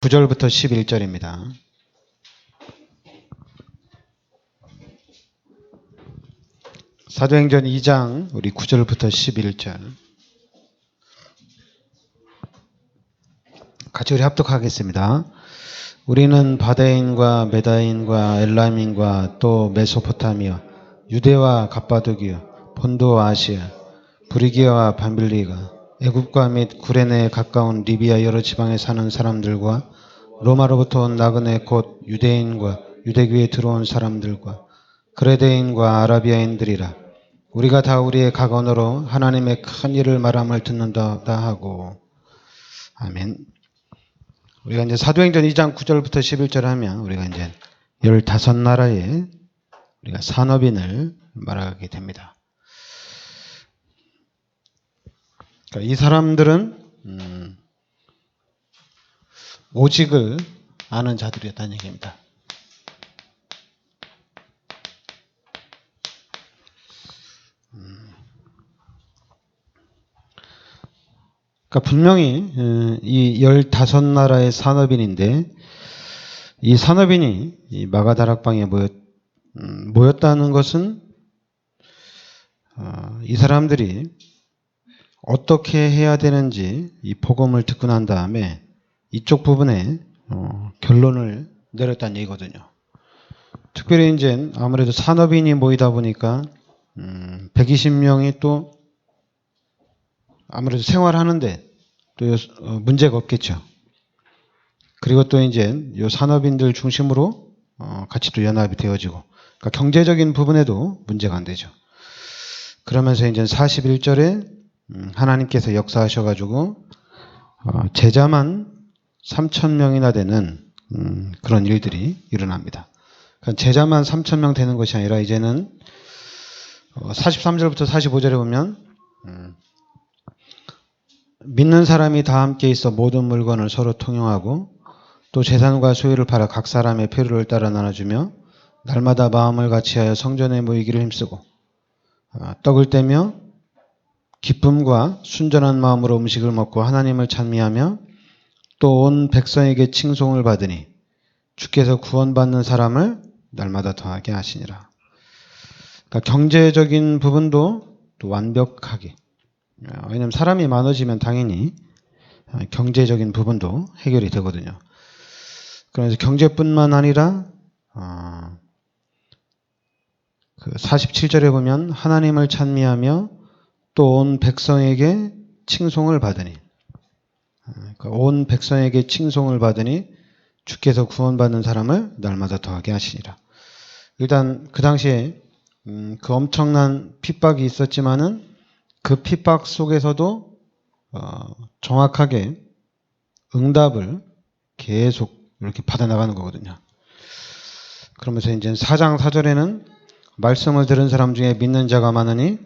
9절부터 11절입니다. 사도행전 2장 우리 9절부터 11절 같이 우리 합독하겠습니다. 우리는 바다인과 메다인과 엘람인과 또 메소포타미아, 유대와 갑바도기아, 본도와 아시아, 브리기아와 밤빌리가, 애굽과 및 구레네에 가까운 리비아 여러 지방에 사는 사람들과 로마로부터 온 나그네 곧 유대인과 유대교에 들어온 사람들과 그레데인과 아라비아인들이라. 우리가 다 우리의 각 언어로 하나님의 큰 일을 말함을 듣는다 하고. 아멘. 우리가 이제 사도행전 2장 9절부터 11절 하면 우리가 이제 15나라의 우리가 산업인을 말하게 됩니다. 그러니까 이 사람들은 오직을 아는 자들이었다는 얘기입니다. 그러니까 분명히 이 15나라의 산업인인데 이 산업인이 이 마가다락방에 모였다는 것은 이 사람들이 어떻게 해야 되는지 이 복음을 듣고 난 다음에 이쪽 부분에 결론을 내렸다는 얘기거든요. 특별히 이제 아무래도 산업인이 모이다 보니까 120명이 또 아무래도 생활하는데 또 문제가 없겠죠. 그리고 또 이제 이 산업인들 중심으로 같이 또 연합이 되어지고, 그러니까 경제적인 부분에도 문제가 안 되죠. 그러면서 이제 41절에 하나님께서 역사하셔가지고 제자만 3,000명이나 되는 그런 일들이 일어납니다. 그러니까 제자만 3,000명 되는 것이 아니라 이제는 43절부터 45절에 보면 믿는 사람이 다 함께 있어 모든 물건을 서로 통용하고 또 재산과 소유를 팔아 각 사람의 필요를 따라 나눠주며 날마다 마음을 같이하여 성전에 모이기를 힘쓰고 떡을 떼며 기쁨과 순전한 마음으로 음식을 먹고 하나님을 찬미하며 또 온 백성에게 칭송을 받으니 주께서 구원받는 사람을 날마다 더하게 하시니라. 그러니까 경제적인 부분도 또 완벽하게, 왜냐하면 사람이 많아지면 당연히 경제적인 부분도 해결이 되거든요. 그래서 경제뿐만 아니라 그 47절에 보면 하나님을 찬미하며 또 온 백성에게 칭송을 받으니, 그러니까 온 백성에게 칭송을 받으니 주께서 구원받는 사람을 날마다 더하게 하시니라. 일단 그 당시에 그 엄청난 핍박이 있었지만은 그 핍박 속에서도 정확하게 응답을 계속 이렇게 받아나가는 거거든요. 그러면서 이제 4장 4절에는 말씀을 들은 사람 중에 믿는 자가 많으니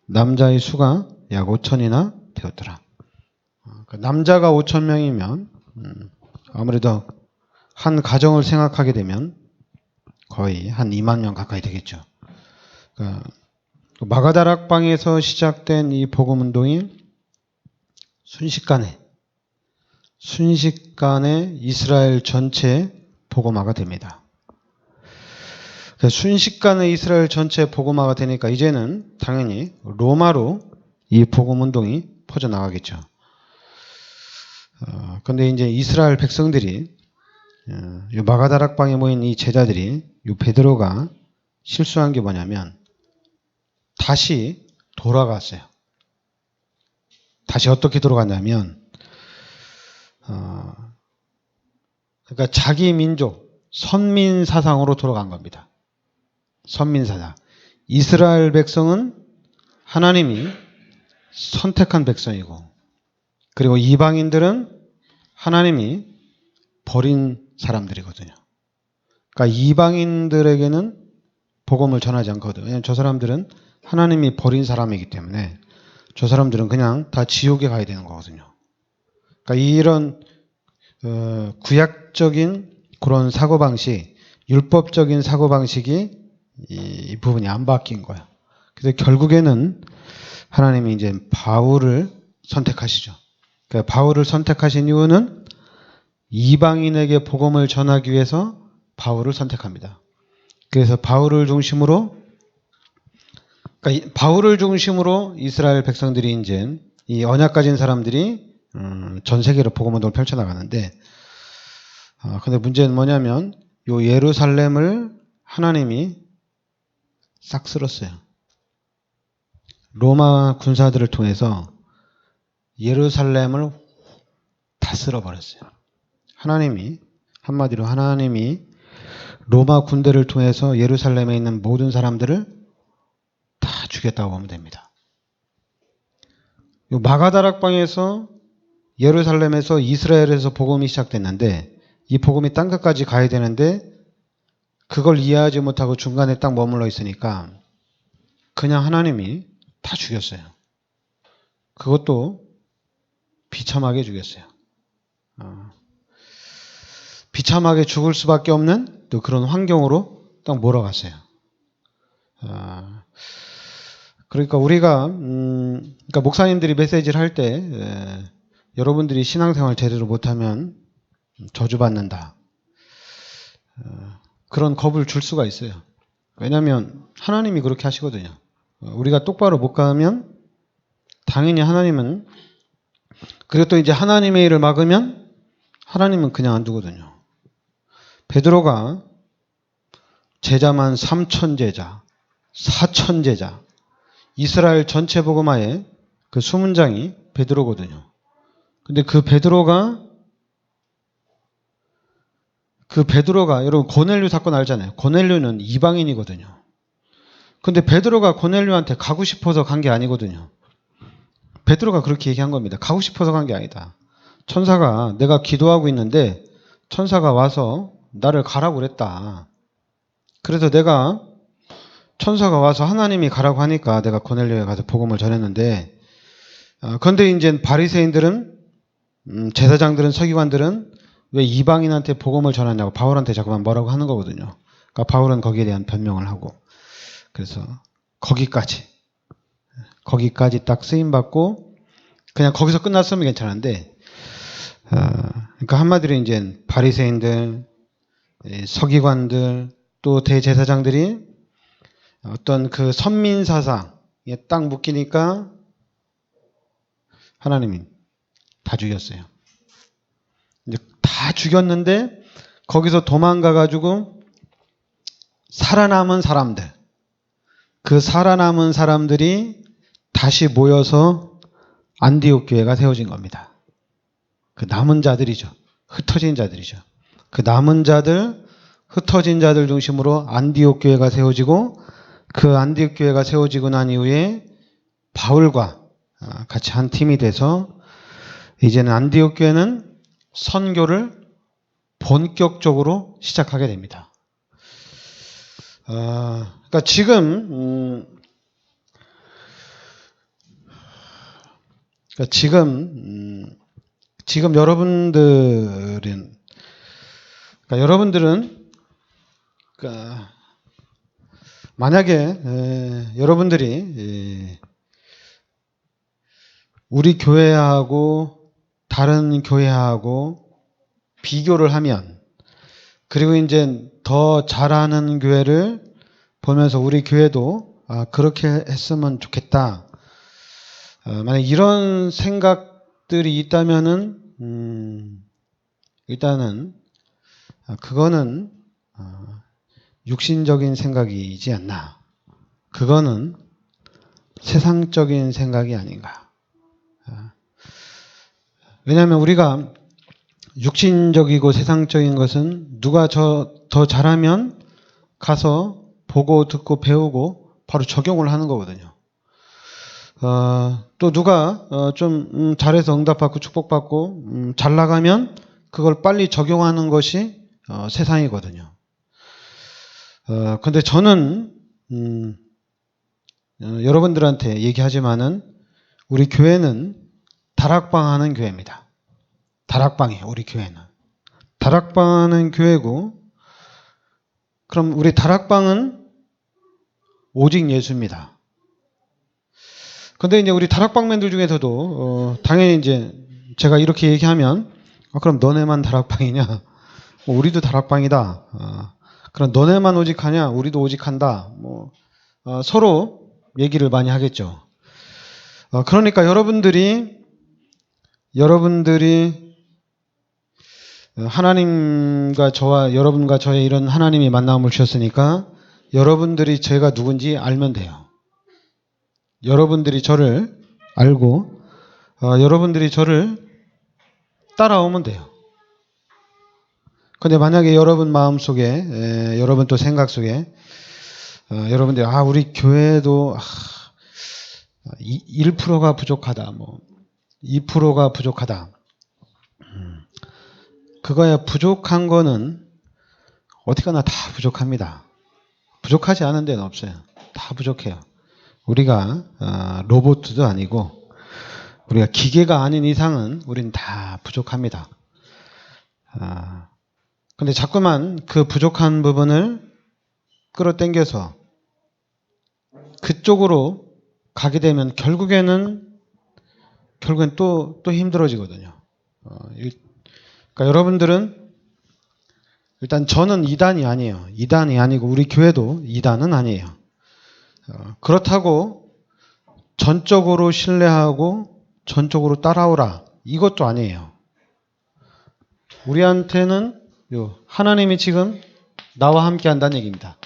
남자의 수가 약 5천이나 되었더라. 남자가 5,000명이면 아무래도 한 가정을 생각하게 되면 거의 한 2만 명 가까이 되겠죠. 그러니까 마가다락방에서 시작된 이 복음운동이 순식간에 이스라엘 전체에 복음화가 됩니다. 순식간에 이스라엘 전체에 복음화가 되니까 이제는 당연히 로마로 이 복음운동이 퍼져나가겠죠. 근데 이제 이스라엘 백성들이, 이 마가다락방에 모인 이 제자들이, 이 베드로가 실수한 게 뭐냐면 다시 돌아갔어요. 다시 어떻게 돌아갔냐면, 그러니까 자기 민족, 선민 사상으로 돌아간 겁니다. 선민 사상. 이스라엘 백성은 하나님이 선택한 백성이고, 그리고 이방인들은 하나님이 버린 사람들이거든요. 그러니까 이방인들에게는 복음을 전하지 않거든요. 왜냐하면 저 사람들은 하나님이 버린 사람이기 때문에 저 사람들은 그냥 다 지옥에 가야 되는 거거든요. 그러니까 이런 구약적인 그런 사고방식, 율법적인 사고방식이 이 부분이 안 바뀐 거예요. 그래서 결국에는 하나님이 이제 바울을 선택하시죠. 그러니까 바울을 선택하신 이유는 이방인에게 복음을 전하기 위해서 바울을 선택합니다. 그래서 바울을 중심으로 이스라엘 백성들이 이제 이 언약 가진 사람들이 전 세계로 복음 운동을 펼쳐나가는데, 근데 문제는 뭐냐면 요 예루살렘을 하나님이 싹 쓸었어요. 로마 군사들을 통해서 예루살렘을 다 쓸어버렸어요. 한마디로 하나님이 로마 군대를 통해서 예루살렘에 있는 모든 사람들을 다 죽였다고 보면 됩니다. 요 마가다락방에서 예루살렘에서 이스라엘에서 복음이 시작됐는데, 이 복음이 땅끝까지 가야 되는데 그걸 이해하지 못하고 중간에 딱 머물러 있으니까 그냥 하나님이 다 죽였어요. 그것도 비참하게 죽였어요. 비참하게 죽을 수밖에 없는 또 그런 환경으로 딱 몰아갔어요. 그러니까 우리가 그러니까 목사님들이 메시지를 할 때 여러분들이 신앙생활 제대로 못하면 저주받는다, 그런 겁을 줄 수가 있어요. 왜냐하면 하나님이 그렇게 하시거든요. 우리가 똑바로 못 가면 당연히 하나님은, 그리고 또 이제 하나님의 일을 막으면 하나님은 그냥 안 두거든요. 베드로가 제자만 3,000제자, 4,000제자, 이스라엘 전체 복음화의 그 수문장이 베드로거든요. 근데 그 베드로가 여러분 고넬료 사건 알잖아요. 고넬료는 이방인이거든요. 근데 베드로가 고넬료한테 가고 싶어서 간 게 아니거든요. 베드로가 그렇게 얘기한 겁니다. 가고 싶어서 간 게 아니다. 천사가, 내가 기도하고 있는데 천사가 와서 나를 가라고 그랬다. 그래서 내가 천사가 와서 하나님이 가라고 하니까 내가 고넬료에 가서 복음을 전했는데, 그런데 이제 바리새인들은, 제사장들은, 서기관들은 왜 이방인한테 복음을 전하냐고 바울한테 자꾸만 뭐라고 하는 거거든요. 그러니까 바울은 거기에 대한 변명을 하고, 그래서 거기까지 딱 쓰임받고 그냥 거기서 끝났으면 괜찮은데, 그러니까 한마디로 이제 바리새인들, 서기관들, 또 대제사장들이 어떤 그 선민사상에 딱 묶이니까 하나님이 다 죽였어요. 이제 다 죽였는데 거기서 도망가가지고 살아남은 사람들, 그 살아남은 사람들이 다시 모여서 안디옥 교회가 세워진 겁니다. 그 남은 자들이죠. 흩어진 자들이죠. 그 남은 자들, 흩어진 자들 중심으로 안디옥 교회가 세워지고, 그 안디옥 교회가 세워지고 난 이후에 바울과 같이 한 팀이 돼서 이제는 안디옥 교회는 선교를 본격적으로 시작하게 됩니다. 그러니까 지금 여러분들은 만약에 여러분들이 우리 교회하고 다른 교회하고 비교를 하면, 그리고 이제 더 잘하는 교회를 보면서 우리 교회도 그렇게 했으면 좋겠다, 만약 이런 생각들이 있다면은 일단은 그거는 육신적인 생각이지 않나, 그거는 세상적인 생각이 아닌가. 왜냐하면 우리가 육신적이고 세상적인 것은 누가 더 잘하면 가서 보고 듣고 배우고 바로 적용을 하는 거거든요. 또 누가 좀 잘해서 응답받고 축복받고 잘 나가면 그걸 빨리 적용하는 것이 세상이거든요. 근데 저는 여러분들한테 얘기하지만은 우리 교회는 다락방 하는 교회입니다. 다락방이에요. 우리 교회는 다락방 하는 교회고, 그럼 우리 다락방은 오직 예수입니다. 근데 이제 우리 다락방맨들 중에서도 당연히 이제 제가 이렇게 얘기하면 그럼 너네만 다락방이냐? 우리도 다락방이다. 그럼 너네만 오직하냐? 우리도 오직한다. 서로 얘기를 많이 하겠죠. 그러니까 여러분들이 하나님과 여러분과 저의 이런 하나님이 만남을 주셨으니까 여러분들이 제가 누군지 알면 돼요. 여러분들이 저를 알고 여러분들이 저를 따라오면 돼요. 근데 만약에 여러분 마음속에 여러분 또 생각 속에 여러분들이 우리 교회도 1%가 부족하다. 2%가 부족하다. 그거야 부족한 거는 어디가나 다 부족합니다. 부족하지 않은 데는 없어요. 다 부족해요. 우리가 로봇도 아니고 우리가 기계가 아닌 이상은 우리는 다 부족합니다. 근데 자꾸만 그 부족한 부분을 끌어당겨서 그쪽으로 가게 되면 결국엔 또 힘들어지거든요. 그러니까 여러분들은 일단 저는 2단이 아니에요. 2단이 아니고 우리 교회도 2단은 아니에요. 그렇다고 전적으로 신뢰하고 전적으로 따라오라 이것도 아니에요. 우리한테는 하나님이 지금 나와 함께 한다는 얘기입니다.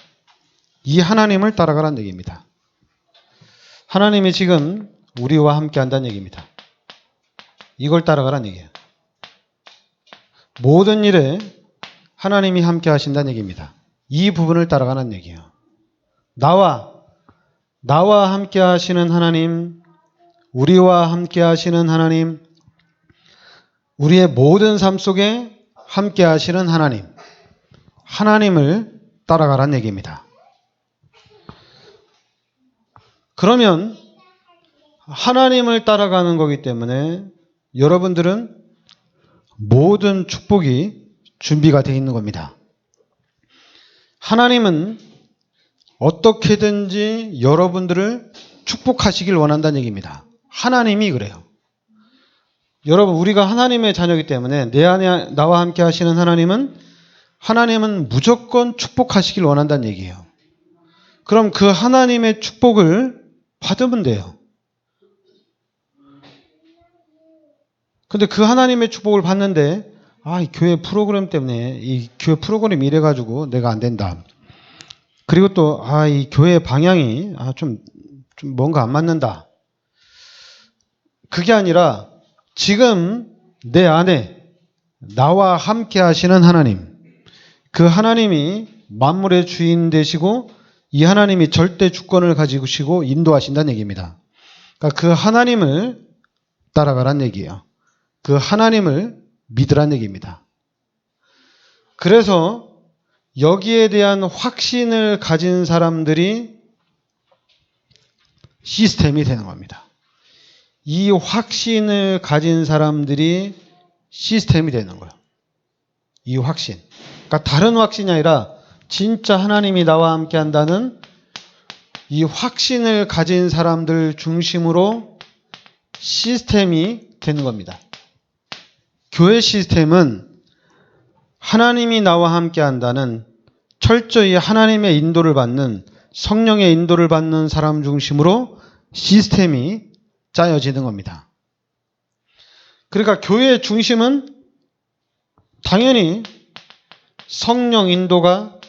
이 하나님을 따라가라는 얘기입니다. 하나님이 지금 우리와 함께 한다는 얘기입니다. 이걸 따라가라는 얘기예요. 모든 일에 하나님이 함께 하신다는 얘기입니다. 이 부분을 따라가는 얘기예요. 나와 함께 하시는 하나님, 우리와 함께 하시는 하나님, 우리의 모든 삶 속에 함께 하시는 하나님을 따라가라는 얘기입니다. 그러면 하나님을 따라가는 거기 때문에 여러분들은 모든 축복이 준비가 되어 있는 겁니다. 하나님은 어떻게든지 여러분들을 축복하시길 원한다는 얘기입니다. 하나님이 그래요. 여러분, 우리가 하나님의 자녀이기 때문에 내 안에 나와 함께 하시는 하나님은 무조건 축복하시길 원한다는 얘기예요. 그럼 그 하나님의 축복을 받으면 돼요. 근데 그 하나님의 축복을 받는데 이 교회 프로그램 때문에 이 교회 프로그램이 이래가지고 내가 안 된다. 그리고 또 이 교회 방향이 좀 뭔가 안 맞는다. 그게 아니라 지금 내 안에 나와 함께 하시는 하나님, 그 하나님이 만물의 주인 되시고 이 하나님이 절대 주권을 가지시고 인도하신다는 얘기입니다. 그러니까 그 하나님을 따라가란 얘기예요. 그 하나님을 믿으란 얘기입니다. 그래서 여기에 대한 확신을 가진 사람들이 시스템이 되는 겁니다. 이 확신을 가진 사람들이 시스템이 되는 거예요. 이 확신. 그러니까 다른 확신이 아니라 진짜 하나님이 나와 함께 한다는 이 확신을 가진 사람들 중심으로 시스템이 되는 겁니다. 교회 시스템은 하나님이 나와 함께 한다는 철저히 하나님의 인도를 받는 성령의 인도를 받는 사람 중심으로 시스템이 짜여지는 겁니다. 그러니까 교회의 중심은 당연히 성령 인도가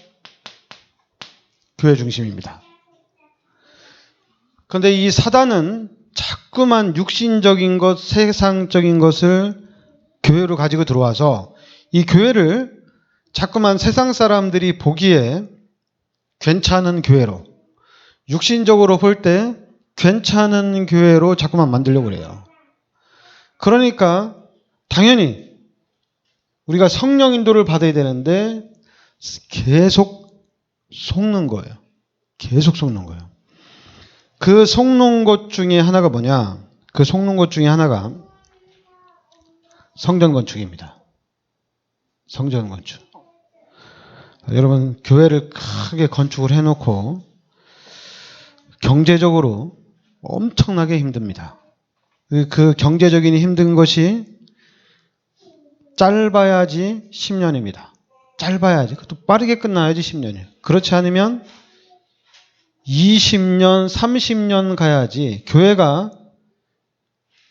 교회 중심입니다. 그런데 이 사단은 자꾸만 육신적인 것, 세상적인 것을 교회로 가지고 들어와서 이 교회를 자꾸만 세상 사람들이 보기에 괜찮은 교회로, 육신적으로 볼 때 괜찮은 교회로 자꾸만 만들려고 그래요. 그러니까 당연히 우리가 성령 인도를 받아야 되는데 계속 속는 거예요. 계속 속는 거예요. 그 속는 것 중에 하나가 뭐냐? 그 속는 것 중에 하나가 성전 건축입니다. 성전 건축. 여러분, 교회를 크게 건축을 해놓고 경제적으로 엄청나게 힘듭니다. 그 경제적인 힘든 것이 짧아야지 10년입니다. 짧아야지. 그것도 빠르게 끝나야지 10년이에요. 그렇지 않으면 20년, 30년 가야지 교회가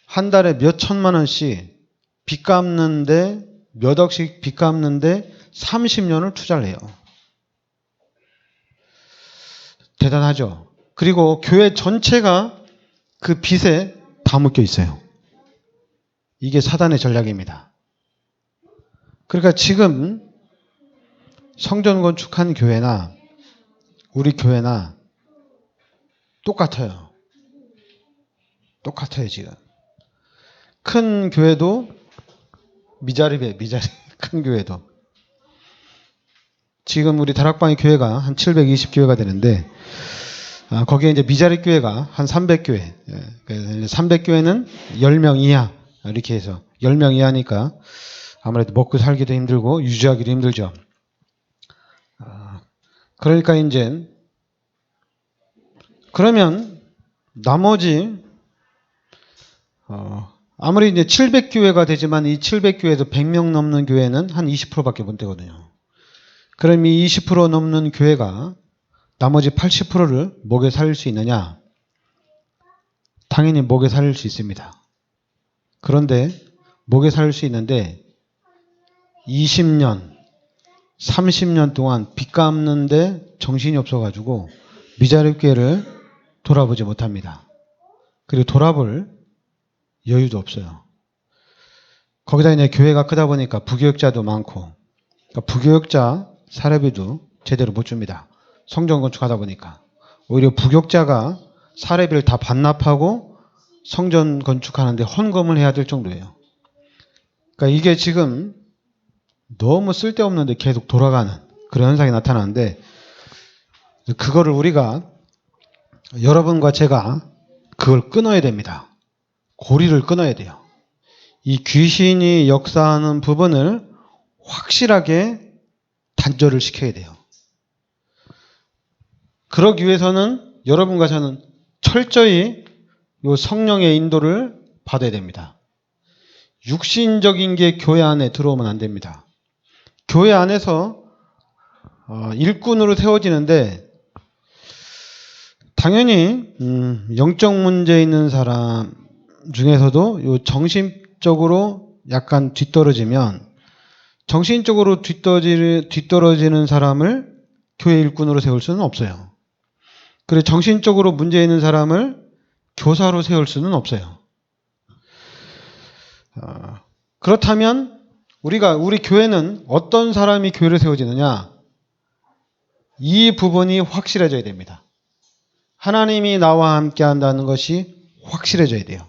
한 달에 몇 천만 원씩 빚 갚는데, 몇 억씩 빚 갚는데 30년을 투자를 해요. 대단하죠. 그리고 교회 전체가 그 빚에 다 묶여 있어요. 이게 사단의 전략입니다. 그러니까 지금 성전 건축한 교회나 우리 교회나 똑같아요. 똑같아요, 지금. 큰 교회도 미자립이에요, 미자립. 큰 교회도. 지금 우리 다락방의 교회가 한 720교회가 되는데, 거기에 이제 미자립 교회가 한 300교회. 300교회는 10명 이하. 이렇게 해서 10명 이하니까 아무래도 먹고 살기도 힘들고 유지하기도 힘들죠. 그러니까 이제 그러면 나머지 아무리 이제 700교회가 되지만 이 700교회에서 100명 넘는 교회는 한 20%밖에 못 되거든요. 그럼 이 20% 넘는 교회가 나머지 80%를 먹여 살릴 수 있느냐? 당연히 먹여 살릴 수 있습니다. 그런데 먹여 살릴 수 있는데 20년, 30년 동안 빚 갚는데 정신이 없어가지고 미자립 교회를 돌아보지 못합니다. 그리고 돌아볼 여유도 없어요. 거기다 이제 교회가 크다 보니까 부교육자도 많고, 그러니까 부교육자 사례비도 제대로 못 줍니다. 성전 건축하다 보니까 오히려 부교육자가 사례비를 다 반납하고 성전 건축하는데 헌금을 해야 될 정도예요. 그러니까 이게 지금 너무 쓸데없는데 계속 돌아가는 그런 현상이 나타나는데, 그거를 우리가, 여러분과 제가 그걸 끊어야 됩니다. 고리를 끊어야 돼요. 이 귀신이 역사하는 부분을 확실하게 단절을 시켜야 돼요. 그러기 위해서는 여러분과 저는 철저히 이 성령의 인도를 받아야 됩니다. 육신적인 게 교회 안에 들어오면 안 됩니다. 교회 안에서 일꾼으로 세워지는데, 당연히 영적 문제 있는 사람 중에서도 요 정신적으로 약간 뒤떨어지면, 정신적으로 뒤떨어지는 사람을 교회 일꾼으로 세울 수는 없어요. 그리고 정신적으로 문제 있는 사람을 교사로 세울 수는 없어요. 그렇다면 우리 교회는 어떤 사람이 교회를 세워지느냐? 이 부분이 확실해져야 됩니다. 하나님이 나와 함께 한다는 것이 확실해져야 돼요.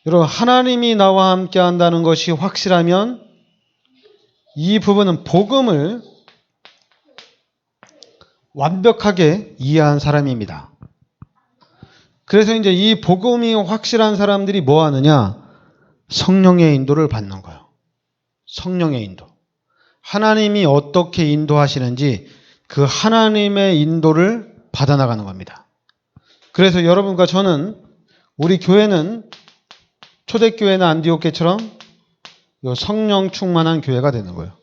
여러분, 하나님이 나와 함께 한다는 것이 확실하면 이 부분은 복음을 완벽하게 이해한 사람입니다. 그래서 이제 이 복음이 확실한 사람들이 뭐 하느냐? 성령의 인도를 받는 거예요. 성령의 인도. 하나님이 어떻게 인도하시는지 그 하나님의 인도를 받아나가는 겁니다. 그래서 여러분과 저는, 우리 교회는 초대교회나 안디옥교회처럼 성령 충만한 교회가 되는 거예요.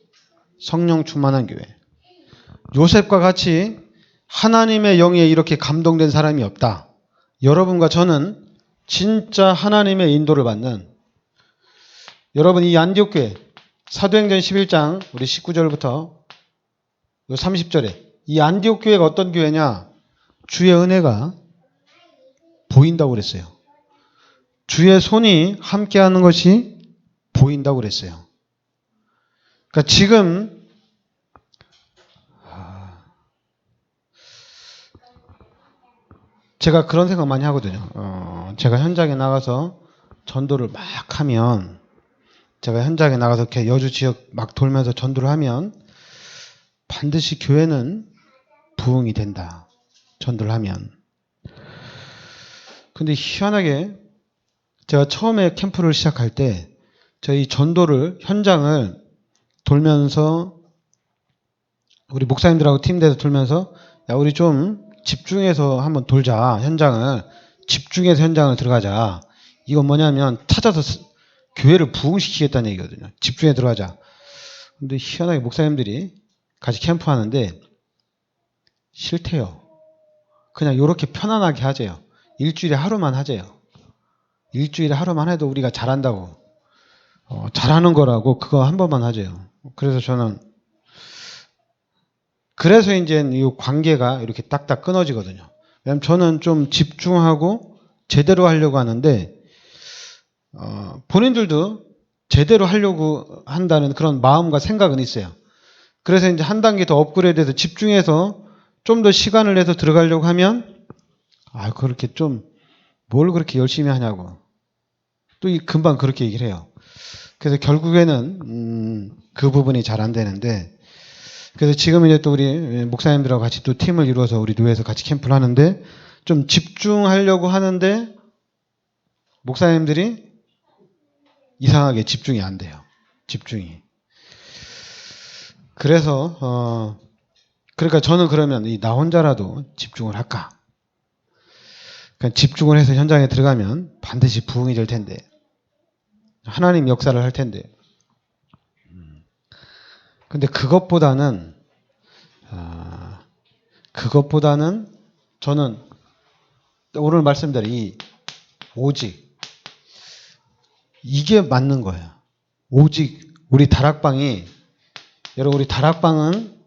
성령 충만한 교회. 요셉과 같이 하나님의 영에 이렇게 감동된 사람이 없다. 여러분과 저는 진짜 하나님의 인도를 받는, 여러분 이 안디옥교회 사도행전 11장 우리 19절부터 30절에 이 안디옥교회가 어떤 교회냐? 주의 은혜가 보인다고 그랬어요. 주의 손이 함께하는 것이 보인다고 그랬어요. 그러니까 지금 제가 그런 생각 많이 하거든요. 제가 현장에 나가서 전도를 막 하면, 제가 현장에 나가서 이렇게 여주 지역 막 돌면서 전도를 하면 반드시 교회는 부흥이 된다. 전도를 하면. 근데 희한하게 제가 처음에 캠프를 시작할 때 저희 전도를, 현장을 돌면서 우리 목사님들하고 팀돼서 돌면서, 야, 우리 좀 집중해서 한번 돌자. 현장을. 집중해서 현장을 들어가자. 이건 뭐냐면 찾아서 교회를 부흥시키겠다는 얘기거든요. 집중해 들어가자. 근데 희한하게 목사님들이 같이 캠프하는데 싫대요. 그냥 이렇게 편안하게 하재요. 일주일에 하루만 하재요. 일주일에 하루만 해도 우리가 잘한다고. 잘하는 거라고 그거 한 번만 하재요. 그래서 저는 그래서 이제 이 관계가 이렇게 딱딱 끊어지거든요. 왜냐면 저는 좀 집중하고 제대로 하려고 하는데 본인들도 제대로 하려고 한다는 그런 마음과 생각은 있어요. 그래서 이제 한 단계 더 업그레이드해서 집중해서 좀 더 시간을 내서 들어가려고 하면 그렇게 좀 뭘 그렇게 열심히 하냐고 또 금방 그렇게 얘기를 해요. 그래서 결국에는 그 부분이 잘 안 되는데 그래서 지금 이제 또 우리 목사님들하고 같이 또 팀을 이루어서 우리 교회에서 같이 캠프를 하는데 좀 집중하려고 하는데 목사님들이 이상하게 집중이 안 돼요. 집중이. 그래서 그러니까 저는 그러면 나 혼자라도 집중을 할까? 그러니까 집중을 해서 현장에 들어가면 반드시 부흥이 될 텐데 하나님 역사를 할 텐데 근데 그것보다는 저는 오늘 말씀대로 이 오직 이게 맞는 거예요. 오직 우리 다락방이 여러분 우리 다락방은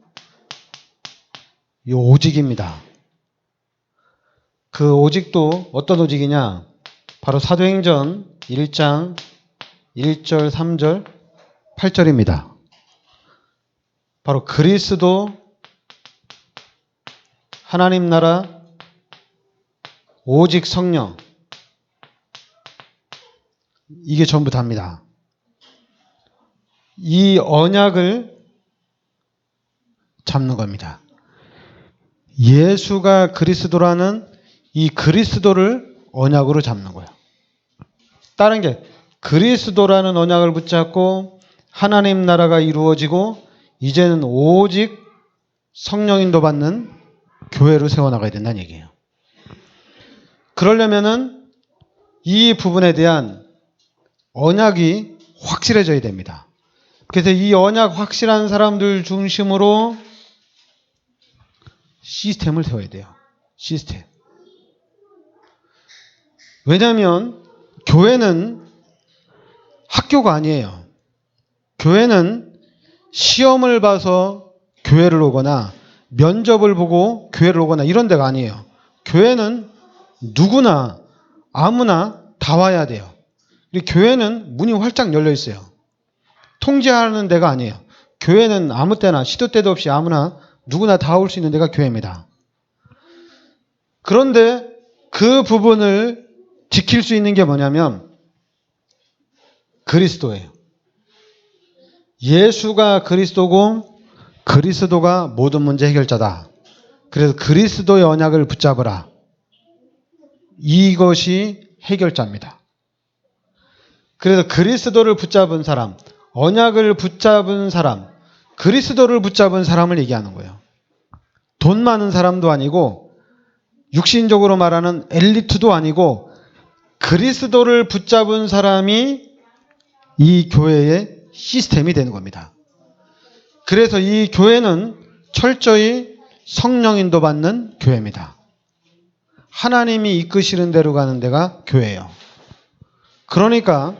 이 오직입니다. 그 오직도 어떤 오직이냐? 바로 사도행전 1장 1절, 3절, 8절입니다. 바로 그리스도, 하나님 나라, 오직 성령. 이게 전부 답니다. 이 언약을 잡는 겁니다. 예수가 그리스도라는 이 그리스도를 언약으로 잡는 거예요. 다른 게 그리스도라는 언약을 붙잡고 하나님 나라가 이루어지고 이제는 오직 성령 인도 받는 교회로 세워나가야 된다는 얘기예요. 그러려면은 이 부분에 대한 언약이 확실해져야 됩니다. 그래서 이 언약 확실한 사람들 중심으로 시스템을 세워야 돼요. 시스템. 왜냐하면 교회는 학교가 아니에요. 교회는 시험을 봐서 교회를 오거나 면접을 보고 교회를 오거나 이런 데가 아니에요. 교회는 누구나 아무나 다 와야 돼요. 교회는 문이 활짝 열려 있어요. 통제하는 데가 아니에요. 교회는 아무 때나 시도 때도 없이 아무나 누구나 다 올 수 있는 데가 교회입니다. 그런데 그 부분을 지킬 수 있는 게 뭐냐면 그리스도예요. 예수가 그리스도고 그리스도가 모든 문제 해결자다. 그래서 그리스도의 언약을 붙잡으라. 이것이 해결자입니다. 그래서 그리스도를 붙잡은 사람, 언약을 붙잡은 사람, 그리스도를 붙잡은 사람을 얘기하는 거예요. 돈 많은 사람도 아니고 육신적으로 말하는 엘리트도 아니고 그리스도를 붙잡은 사람이 이 교회의 시스템이 되는 겁니다. 그래서 이 교회는 철저히 성령 인도 받는 교회입니다. 하나님이 이끄시는 대로 가는 데가 교회예요. 그러니까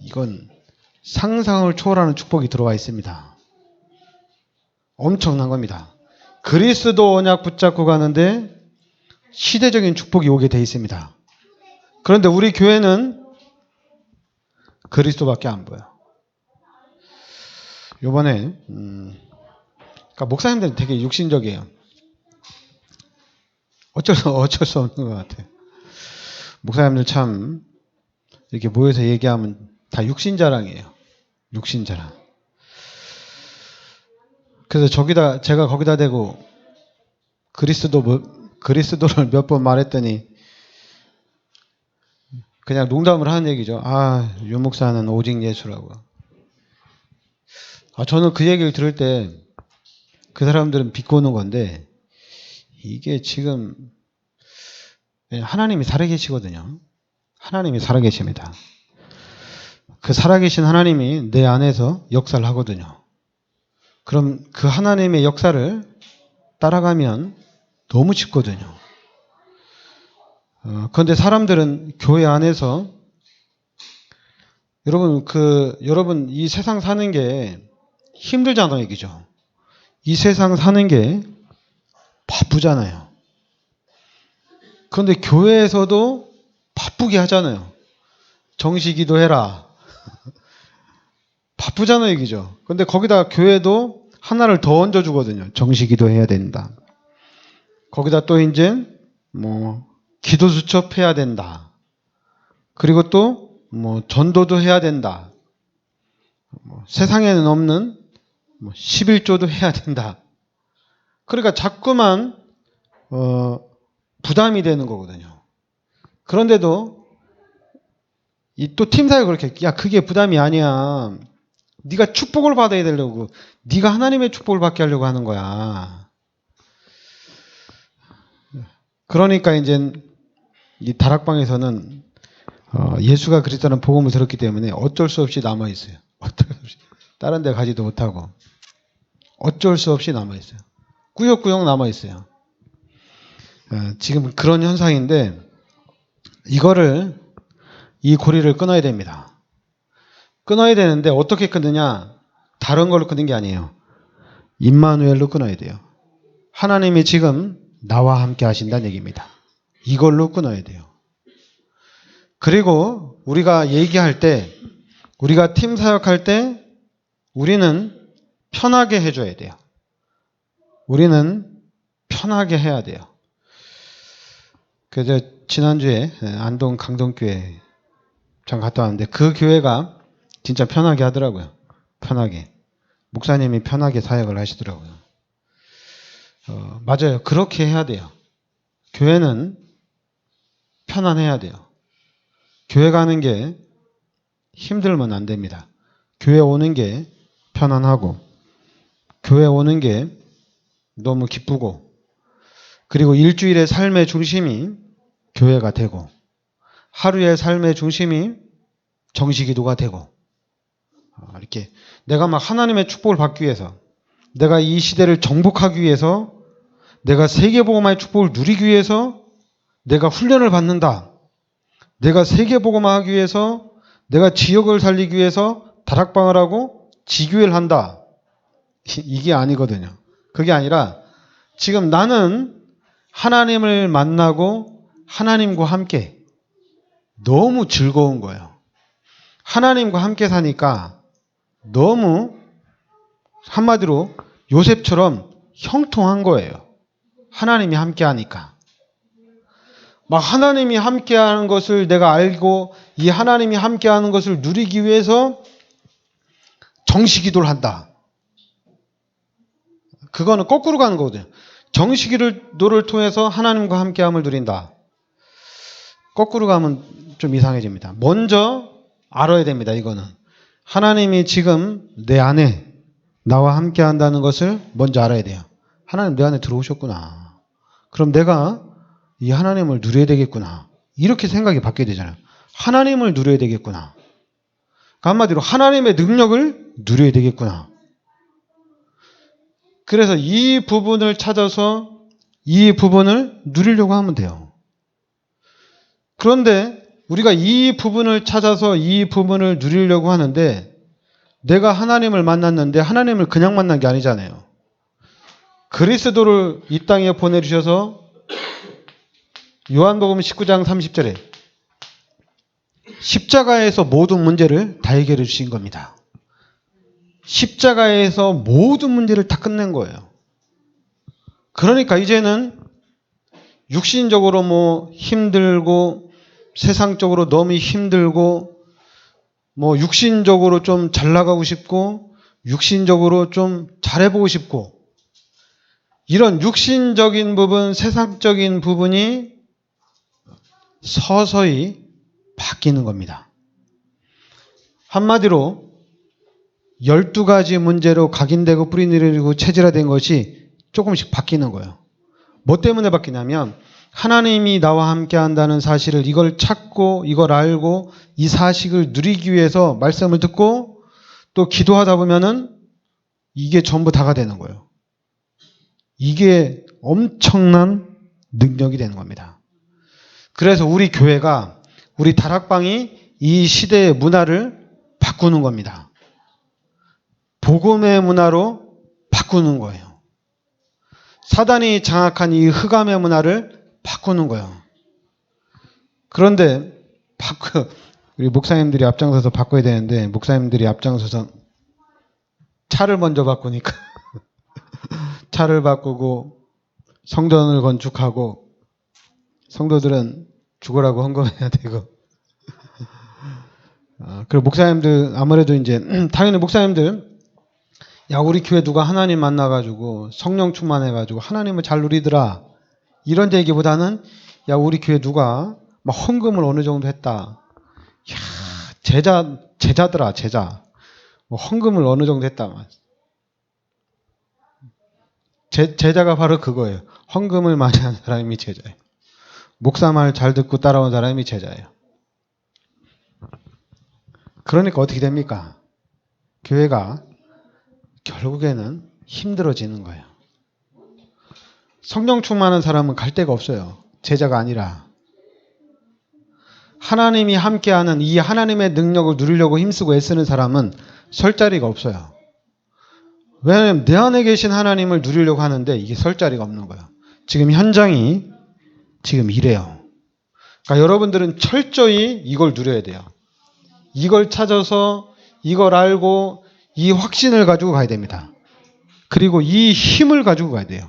이건 상상을 초월하는 축복이 들어와 있습니다. 엄청난 겁니다. 그리스도 언약 붙잡고 가는데 시대적인 축복이 오게 돼 있습니다. 그런데 우리 교회는 그리스도밖에 안 보여. 요번에 그러니까 목사님들은 되게 육신적이에요. 어쩔 수 없는 것 같아요. 목사님들 참 이렇게 모여서 얘기하면 다 육신자랑이에요. 육신자랑. 그래서 제가 거기다 대고 그리스도를 몇 번 말했더니 그냥 농담을 하는 얘기죠. 유 목사는 오직 예수라고. 저는 그 얘기를 들을 때 그 사람들은 비꼬는 건데 이게 지금 하나님이 살아계시거든요. 하나님이 살아계십니다. 그 살아계신 하나님이 내 안에서 역사를 하거든요. 그럼 그 하나님의 역사를 따라가면 너무 쉽거든요. 그런데 사람들은 교회 안에서 여러분 이 세상 사는 게 힘들잖아요, 얘기죠. 이 세상 사는 게 바쁘잖아요. 그런데 교회에서도 바쁘게 하잖아요. 정시기도 해라. 바쁘잖아요, 얘기죠. 그런데 거기다 교회도 하나를 더 얹어주거든요. 정시기도 해야 된다. 거기다 또 이제 기도 수첩해야 된다. 그리고 또 전도도 해야 된다. 세상에는 없는 11조도 해야 된다. 그러니까 자꾸만 부담이 되는 거거든요. 그런데도 또 팀사에 그렇게 야 그게 부담이 아니야. 네가 축복을 받아야 되려고 네가 하나님의 축복을 받게 하려고 하는 거야. 그러니까 이제 이 다락방에서는 예수가 그리스도라는 복음을 들었기 때문에 어쩔 수 없이 남아 있어요. 어쩔 수 없이 다른 데 가지도 못하고 어쩔 수 없이 남아 있어요. 꾸역꾸역 남아 있어요. 지금 그런 현상인데 이 고리를 끊어야 됩니다. 끊어야 되는데 어떻게 끊느냐? 다른 걸로 끊는 게 아니에요. 임마누엘로 끊어야 돼요. 하나님이 지금 나와 함께 하신다는 얘기입니다. 이걸로 끊어야 돼요. 그리고 우리가 얘기할 때, 우리가 팀 사역할 때 우리는 편하게 해줘야 돼요. 우리는 편하게 해야 돼요. 그래서 지난주에 안동 강동교회 참 갔다 왔는데 그 교회가 진짜 편하게 하더라고요. 편하게. 목사님이 편하게 사역을 하시더라고요. 맞아요. 그렇게 해야 돼요. 교회는 편안해야 돼요. 교회 가는 게 힘들면 안 됩니다. 교회 오는 게 편안하고 교회 오는 게 너무 기쁘고 그리고 일주일의 삶의 중심이 교회가 되고 하루의 삶의 중심이 정시기도가 되고 이렇게 내가 막 하나님의 축복을 받기 위해서 내가 이 시대를 정복하기 위해서 내가 세계복음화의 축복을 누리기 위해서 내가 훈련을 받는다. 내가 세계복음화 하기 위해서 내가 지역을 살리기 위해서 다락방을 하고 지교회를 한다. 이게 아니거든요. 그게 아니라 지금 나는 하나님을 만나고 하나님과 함께 너무 즐거운 거예요. 하나님과 함께 사니까 너무 한마디로 요셉처럼 형통한 거예요. 하나님이 함께 하니까. 막 하나님이 함께 하는 것을 내가 알고 이 하나님이 함께 하는 것을 누리기 위해서 정시기도를 한다. 그거는 거꾸로 가는 거거든요. 정시기도를 통해서 하나님과 함께함을 누린다. 거꾸로 가면 좀 이상해집니다. 먼저 알아야 됩니다. 이거는. 하나님이 지금 내 안에 나와 함께 한다는 것을 먼저 알아야 돼요. 하나님 내 안에 들어오셨구나. 그럼 내가 이 하나님을 누려야 되겠구나. 이렇게 생각이 바뀌어야 되잖아요. 하나님을 누려야 되겠구나. 그러니까 한마디로 하나님의 능력을 누려야 되겠구나. 그래서 이 부분을 찾아서 이 부분을 누리려고 하면 돼요. 그런데 우리가 이 부분을 찾아서 이 부분을 누리려고 하는데 내가 하나님을 만났는데 하나님을 그냥 만난 게 아니잖아요. 그리스도를 이 땅에 보내주셔서 요한복음 19장 30절에 십자가에서 모든 문제를 다 해결해 주신 겁니다. 십자가에서 모든 문제를 다 끝낸 거예요. 그러니까 이제는 육신적으로 힘들고 세상적으로 너무 힘들고 육신적으로 좀 잘 나가고 싶고 육신적으로 좀 잘해보고 싶고 이런 육신적인 부분, 세상적인 부분이 서서히 바뀌는 겁니다. 한마디로 12가지 문제로 각인되고 뿌리내리고 체질화된 것이 조금씩 바뀌는 거예요. 뭐 때문에 바뀌냐면 하나님이 나와 함께 한다는 사실을 이걸 찾고 이걸 알고 이 사실을 누리기 위해서 말씀을 듣고 또 기도하다 보면은 이게 전부 다가 되는 거예요. 이게 엄청난 능력이 되는 겁니다. 그래서 우리 교회가 우리 다락방이 이 시대의 문화를 바꾸는 겁니다. 복음의 문화로 바꾸는 거예요. 사단이 장악한 이 흑암의 문화를 바꾸는 거예요. 그런데 우리 목사님들이 앞장서서 바꿔야 되는데 목사님들이 앞장서서 차를 먼저 바꾸니까 차를 바꾸고 성전을 건축하고 성도들은 죽으라고 헌금해야 되고 그리고 목사님들 아무래도 이제 당연히 목사님들 야 우리 교회 누가 하나님 만나가지고 성령 충만해가지고 하나님을 잘 누리더라 이런 얘기보다는 야 우리 교회 누가 막 헌금을 어느 정도 했다 야 제자더라 제자 뭐 헌금을 어느 정도 했다 제자가 바로 그거예요. 헌금을 많이 한 사람이 제자예요. 목사 말 잘 듣고 따라온 사람이 제자예요. 그러니까 어떻게 됩니까? 교회가 결국에는 힘들어지는 거예요. 성령 충만한 사람은 갈 데가 없어요. 제자가 아니라. 하나님이 함께하는 이 하나님의 능력을 누리려고 힘쓰고 애쓰는 사람은 설 자리가 없어요. 왜냐하면 내 안에 계신 하나님을 누리려고 하는데 이게 설 자리가 없는 거예요. 지금 현장이 지금 이래요. 그러니까 여러분들은 철저히 이걸 누려야 돼요. 이걸 찾아서 이걸 알고 이 확신을 가지고 가야 됩니다. 그리고 이 힘을 가지고 가야 돼요.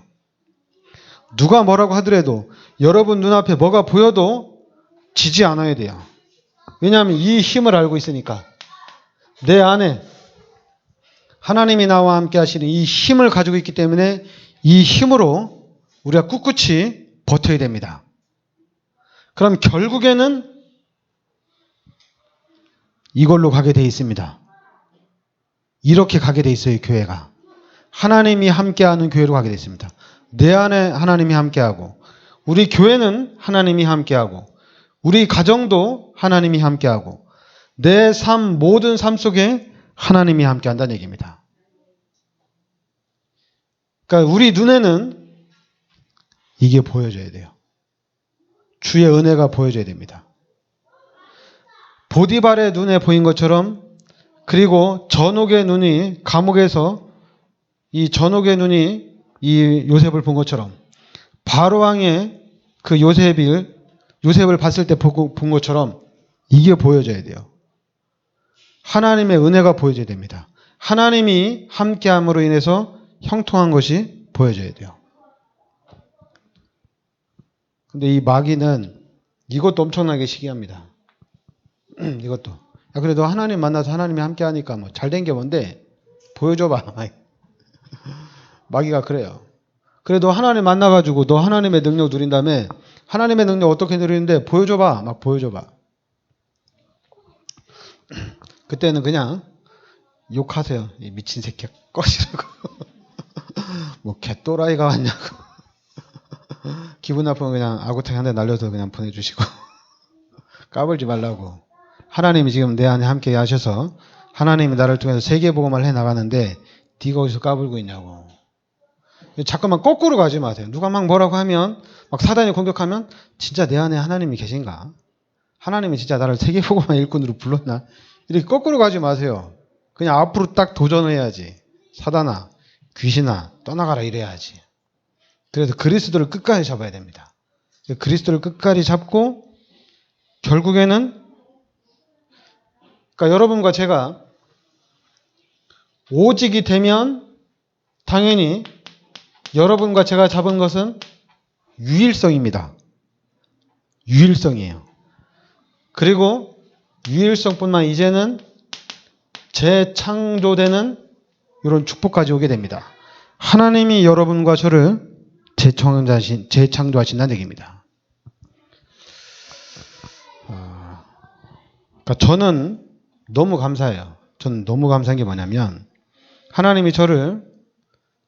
누가 뭐라고 하더라도 여러분 눈앞에 뭐가 보여도 지지 않아야 돼요. 왜냐하면 이 힘을 알고 있으니까. 내 안에 하나님이 나와 함께 하시는 이 힘을 가지고 있기 때문에 이 힘으로 우리가 꿋꿋이 버텨야 됩니다. 그럼 결국에는 이걸로 가게 돼 있습니다. 이렇게 가게 돼 있어요, 교회가. 하나님이 함께하는 교회로 가게 돼 있습니다. 내 안에 하나님이 함께하고 우리 교회는 하나님이 함께하고 우리 가정도 하나님이 함께하고 내 삶, 모든 삶 속에 하나님이 함께한다는 얘기입니다. 그러니까 우리 눈에는 이게 보여져야 돼요. 주의 은혜가 보여져야 됩니다. 보디발의 눈에 보인 것처럼 그리고 전옥의 눈이 감옥에서 이 전옥의 눈이 이 요셉을 본 것처럼 바로왕의 그 요셉을 봤을 때 본 것처럼 이게 보여져야 돼요. 하나님의 은혜가 보여져야 됩니다. 하나님이 함께함으로 인해서 형통한 것이 보여져야 돼요. 근데 이 마귀는 이것도 엄청나게 시기합니다. 이것도. 야, 그래도 하나님 만나서 하나님이 함께하니까 뭐 잘된 게 뭔데? 보여줘봐. 마귀가 그래요. 그래도 하나님 만나가지고 너 하나님의 능력 누린 다음에 하나님의 능력 어떻게 누리는데 보여줘봐. 막 보여줘봐. 그때는 그냥 욕하세요. 이 미친 새끼야 꺼지라고. 뭐 개또라이가 왔냐고. 기분 나쁘면 그냥 아구탕 한 대 날려서 그냥 보내주시고. 까불지 말라고. 하나님이 지금 내 안에 함께 하셔서 하나님이 나를 통해서 세계복음을 해나가는데 네가 어디서 까불고 있냐고. 자꾸만 거꾸로 가지 마세요. 누가 막 뭐라고 하면 막 사단이 공격하면 진짜 내 안에 하나님이 계신가? 하나님이 진짜 나를 세계복음의 일꾼으로 불렀나? 이렇게 거꾸로 가지 마세요. 그냥 앞으로 딱 도전해야지. 사단아, 귀신아, 떠나가라 이래야지. 그래서 그리스도를 끝까지 잡아야 됩니다. 그리스도를 끝까지 잡고 결국에는 그러니까 여러분과 제가 오직이 되면 당연히 여러분과 제가 잡은 것은 유일성입니다. 유일성이에요. 그리고 유일성뿐만 이제는 재창조되는 이런 축복까지 오게 됩니다. 하나님이 여러분과 저를 재창조하신다는 얘기입니다. 그러니까 저는 너무 감사해요. 저는 너무 감사한 게 뭐냐면 하나님이 저를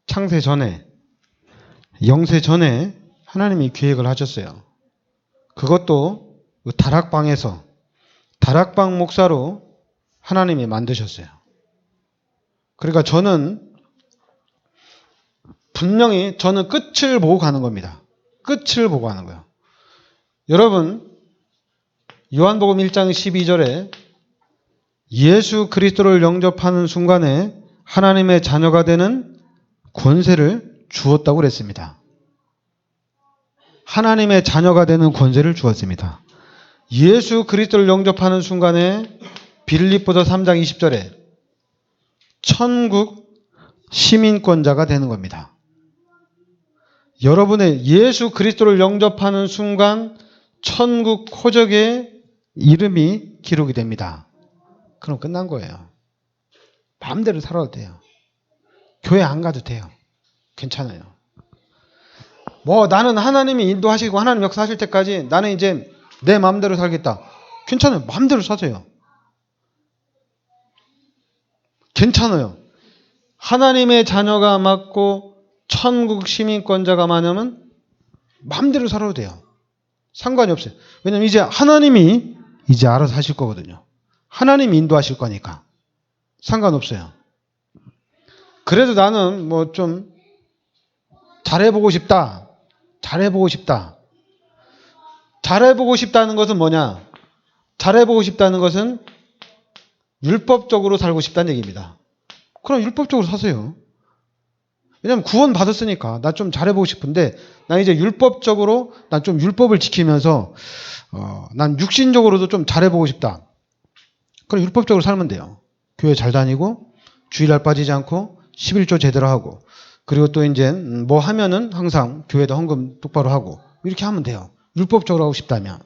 창세 전에 영세 전에 하나님이 기획을 하셨어요. 그것도 다락방에서 다락방 목사로 하나님이 만드셨어요. 그러니까 분명히 저는 끝을 보고 가는 겁니다. 끝을 보고 가는 거예요. 여러분, 요한복음 1장 12절에 예수 그리스도를 영접하는 순간에 하나님의 자녀가 되는 권세를 주었다고 그랬습니다. 하나님의 자녀가 되는 권세를 주었습니다. 예수 그리스도를 영접하는 순간에 빌립보서 3장 20절에 천국 시민권자가 되는 겁니다. 여러분의 예수 그리스도를 영접하는 순간 천국 호적에 이름이 기록이 됩니다. 그럼 끝난 거예요. 마음대로 살아도 돼요. 교회 안 가도 돼요. 괜찮아요. 나는 하나님이 인도하시고 하나님 역사하실 때까지 나는 이제 내 마음대로 살겠다. 괜찮아요. 마음대로 사세요. 괜찮아요. 하나님의 자녀가 맞고 천국 시민권자가 많으면 마음대로 살아도 돼요. 상관이 없어요. 왜냐면 이제 하나님이 이제 알아서 하실 거거든요. 하나님이 인도하실 거니까. 상관없어요. 그래도 나는 좀 잘해보고 싶다. 잘해보고 싶다. 잘해보고 싶다는 것은 뭐냐? 잘해보고 싶다는 것은 율법적으로 살고 싶다는 얘기입니다. 그럼 율법적으로 사세요. 왜냐면 구원 받았으니까 나 좀 잘해보고 싶은데 난 이제 율법적으로 난 좀 율법을 지키면서 난 육신적으로도 좀 잘해보고 싶다. 그럼 율법적으로 살면 돼요. 교회 잘 다니고 주일날 빠지지 않고 11조 제대로 하고 그리고 또 이제 뭐 하면은 항상 교회도 헌금 똑바로 하고 이렇게 하면 돼요. 율법적으로 하고 싶다면.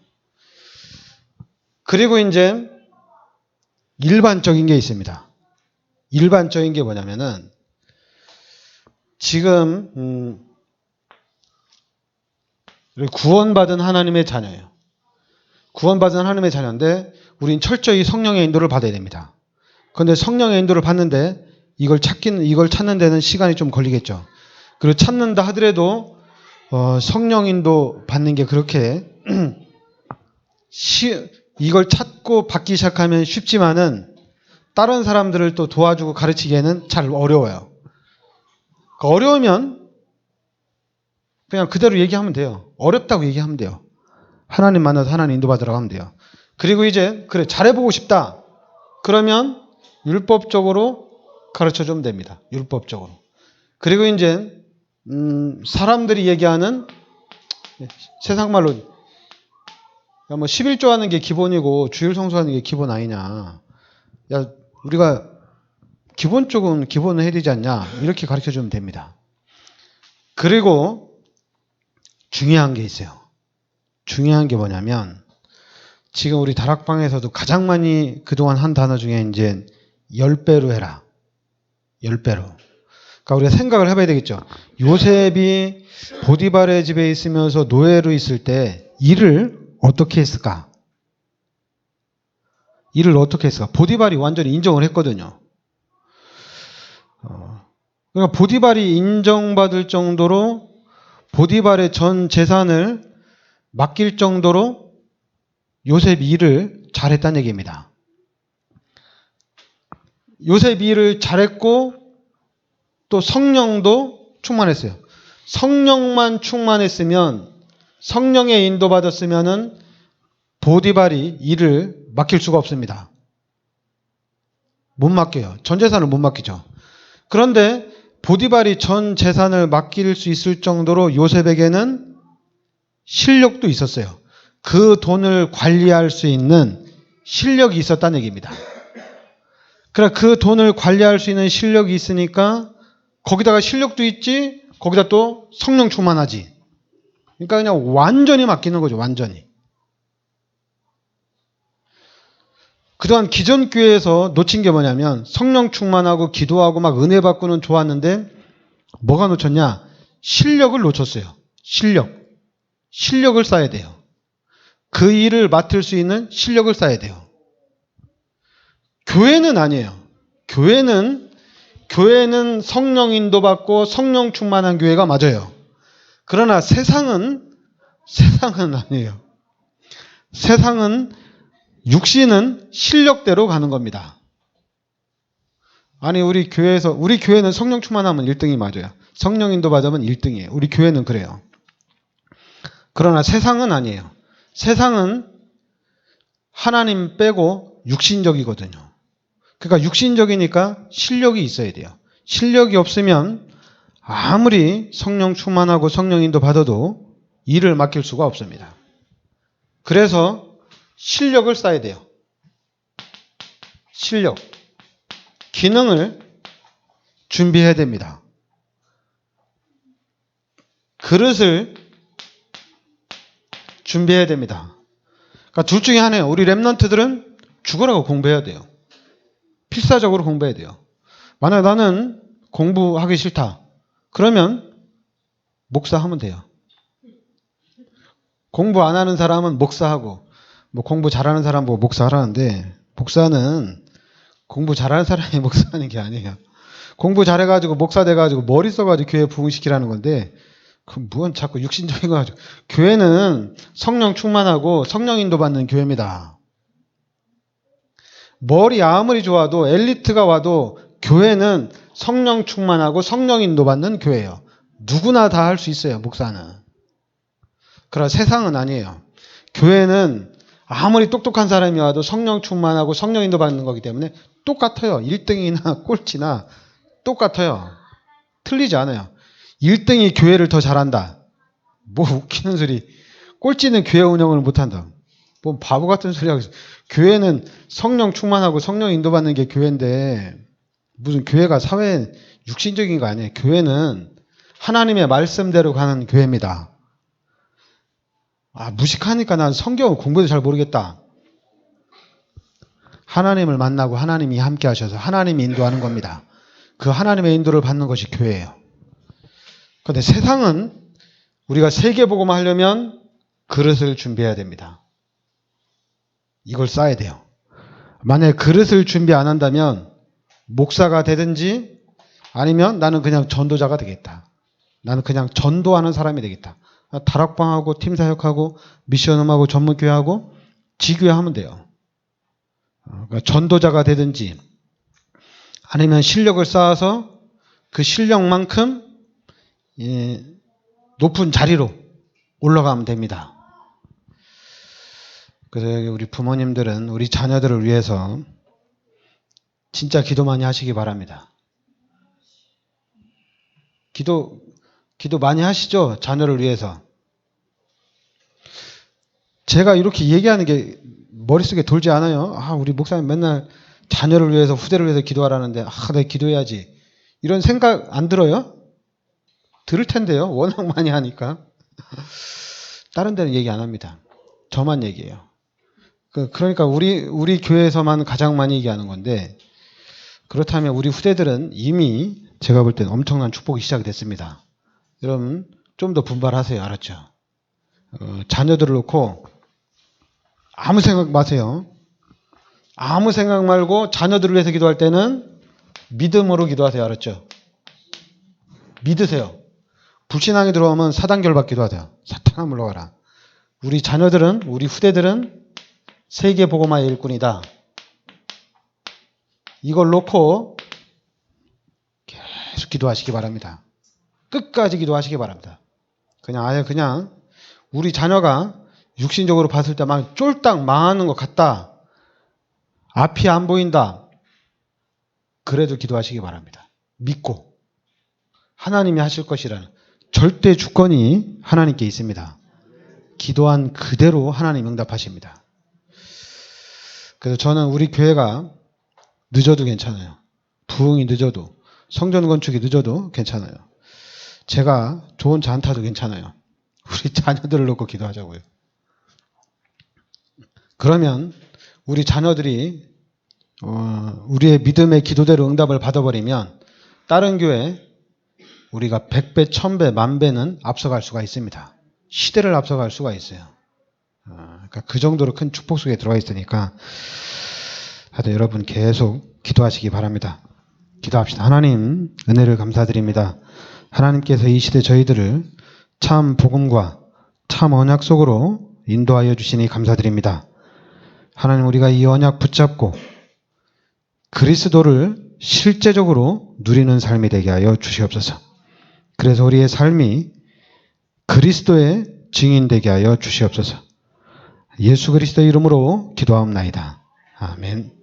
그리고 이제 일반적인 게 있습니다. 일반적인 게 뭐냐면은 지금 구원받은 하나님의 자녀예요. 구원받은 하나님의 자녀인데 우린 철저히 성령의 인도를 받아야 됩니다. 그런데 성령의 인도를 받는데 이걸 찾는 데는 시간이 좀 걸리겠죠. 그리고 찾는다 하더라도 성령 인도 받는 게 그렇게 이걸 찾고 받기 시작하면 쉽지만은 다른 사람들을 또 도와주고 가르치기에는 잘 어려워요. 어려우면 그냥 그대로 얘기하면 돼요. 어렵다고 얘기하면 돼요. 하나님 만나서 하나님 인도받으라고 하면 돼요. 그리고 이제 그래 잘해보고 싶다. 그러면 율법적으로 가르쳐주면 됩니다. 율법적으로. 그리고 이제 사람들이 얘기하는 세상 말로 11조 하는 게 기본이고 주일 성수하는 게 기본 아니냐. 야 우리가 기본 쪽은 기본을 해야 되지 않냐. 이렇게 가르쳐주면 됩니다. 그리고 중요한 게 있어요. 중요한 게 뭐냐면 지금 우리 다락방에서도 가장 많이 그동안 한 단어 중에 이제 10배로 해라. 10배로. 그러니까 우리가 생각을 해봐야 되겠죠. 요셉이 보디발의 집에 있으면서 노예로 있을 때 일을 어떻게 했을까? 일을 어떻게 했을까? 보디발이 완전히 인정을 했거든요. 그러니까 보디발이 인정받을 정도로 보디발의 전 재산을 맡길 정도로 요셉이 일을 잘했다는 얘기입니다. 요셉이 일을 잘했고 또 성령도 충만했어요. 성령만 충만했으면 성령에 인도받았으면은 보디발이 일을 맡길 수가 없습니다. 못 맡겨요. 전 재산을 못 맡기죠. 그런데 보디발이 전 재산을 맡길 수 있을 정도로 요셉에게는 실력도 있었어요. 그 돈을 관리할 수 있는 실력이 있었다는 얘기입니다. 그러니까 그 돈을 관리할 수 있는 실력이 있으니까 거기다가 실력도 있지, 거기다 또 성령 충만하지. 그러니까 그냥 완전히 맡기는 거죠. 완전히. 그동안 기존 교회에서 놓친 게 뭐냐면 성령 충만하고 기도하고 막 은혜 받고는 좋았는데 뭐가 놓쳤냐? 실력을 놓쳤어요. 실력을 쌓아야 돼요. 그 일을 맡을 수 있는 실력을 쌓아야 돼요. 교회는 아니에요. 교회는 성령 인도받고 성령 충만한 교회가 맞아요. 그러나 세상은 아니에요. 세상은 육신은 실력대로 가는 겁니다. 아니 우리 교회는 성령 충만하면 1등이 맞아요. 성령 인도 받으면 1등이에요. 우리 교회는 그래요. 그러나 세상은 아니에요. 세상은 하나님 빼고 육신적이거든요. 그러니까 육신적이니까 실력이 있어야 돼요. 실력이 없으면 아무리 성령 충만하고 성령 인도 받아도 일을 맡길 수가 없습니다. 그래서 실력을 쌓아야 돼요. 실력. 기능을 준비해야 됩니다. 그릇을 준비해야 됩니다. 그러니까 둘 중에 하나예요. 우리 랩런트들은 죽으라고 공부해야 돼요. 필사적으로 공부해야 돼요. 만약 나는 공부하기 싫다. 그러면 목사하면 돼요. 공부 안 하는 사람은 목사하고 뭐 공부 잘하는 사람 보고 목사하라는데 목사는 공부 잘하는 사람이 목사하는 게 아니에요. 공부 잘해가지고 목사 돼가지고 머리 써가지고 교회 부흥시키라는 건데 그 뭔 자꾸 육신적인 거 가지고 교회는 성령 충만하고 성령 인도 받는 교회입니다. 머리 아무리 좋아도 엘리트가 와도 교회는 성령 충만하고 성령 인도 받는 교회예요. 누구나 다 할 수 있어요. 목사는. 그러나 세상은 아니에요. 교회는 아무리 똑똑한 사람이 와도 성령 충만하고 성령 인도 받는 거기 때문에 똑같아요. 1등이나 꼴찌나 똑같아요. 틀리지 않아요. 1등이 교회를 더 잘한다. 뭐 웃기는 소리. 꼴찌는 교회 운영을 못한다. 뭐 바보 같은 소리 하고 있어. 교회는 성령 충만하고 성령 인도받는 게 교회인데 무슨 교회가 사회 육신적인 거 아니에요. 교회는 하나님의 말씀대로 가는 교회입니다. 무식하니까 난 성경을 공부도 잘 모르겠다. 하나님을 만나고 하나님이 함께 하셔서 하나님이 인도하는 겁니다. 그 하나님의 인도를 받는 것이 교회예요. 그런데 세상은 우리가 세계복음 하려면 그릇을 준비해야 됩니다. 이걸 쌓아야 돼요. 만약에 그릇을 준비 안 한다면 목사가 되든지 아니면 나는 그냥 전도자가 되겠다. 나는 그냥 전도하는 사람이 되겠다. 다락방하고 팀사역하고 미션음하고 전문교회하고 지교회하면 돼요. 그러니까 전도자가 되든지 아니면 실력을 쌓아서 그 실력만큼 높은 자리로 올라가면 됩니다. 그래서 우리 부모님들은 우리 자녀들을 위해서 진짜 기도 많이 하시기 바랍니다. 기도 많이 하시죠? 자녀를 위해서. 제가 이렇게 얘기하는 게 머릿속에 돌지 않아요. 우리 목사님 맨날 자녀를 위해서 후대를 위해서 기도하라는데 내가 기도해야지. 이런 생각 안 들어요? 들을 텐데요. 워낙 많이 하니까. 다른 데는 얘기 안 합니다. 저만 얘기해요. 그러니까 우리 교회에서만 가장 많이 얘기하는 건데 그렇다면 우리 후대들은 이미 제가 볼 때는 엄청난 축복이 시작이 됐습니다. 여러분 좀 더 분발하세요. 알았죠? 자녀들을 놓고 아무 생각 마세요. 아무 생각 말고 자녀들을 위해서 기도할 때는 믿음으로 기도하세요. 알았죠? 믿으세요. 불신앙이 들어오면 사단결 받기도 하세요. 사탄아 물러가라. 우리 자녀들은 우리 후대들은 세계복음화의 일꾼이다. 이걸 놓고 계속 기도하시기 바랍니다. 끝까지 기도하시기 바랍니다. 그냥 우리 자녀가 육신적으로 봤을 때 막 쫄딱 망하는 것 같다. 앞이 안 보인다. 그래도 기도하시기 바랍니다. 믿고 하나님이 하실 것이라는 절대 주권이 하나님께 있습니다. 기도한 그대로 하나님 응답하십니다. 그래서 저는 우리 교회가 늦어도 괜찮아요. 부흥이 늦어도 성전 건축이 늦어도 괜찮아요. 제가 좋은 차 안 타도 괜찮아요. 우리 자녀들을 놓고 기도하자고요. 그러면 우리 자녀들이 우리의 믿음의 기도대로 응답을 받아버리면 다른 교회 우리가 100배, 1000배, 10,000배는 앞서갈 수가 있습니다. 시대를 앞서갈 수가 있어요. 그러니까 그 정도로 큰 축복 속에 들어가 있으니까 하여튼 여러분 계속 기도하시기 바랍니다. 기도합시다. 하나님 은혜를 감사드립니다. 하나님께서 이 시대 저희들을 참 복음과 참 언약 속으로 인도하여 주시니 감사드립니다. 하나님, 우리가 이 언약 붙잡고 그리스도를 실제적으로 누리는 삶이 되게 하여 주시옵소서. 그래서 우리의 삶이 그리스도의 증인 되게 하여 주시옵소서. 예수 그리스도의 이름으로 기도하옵나이다. 아멘.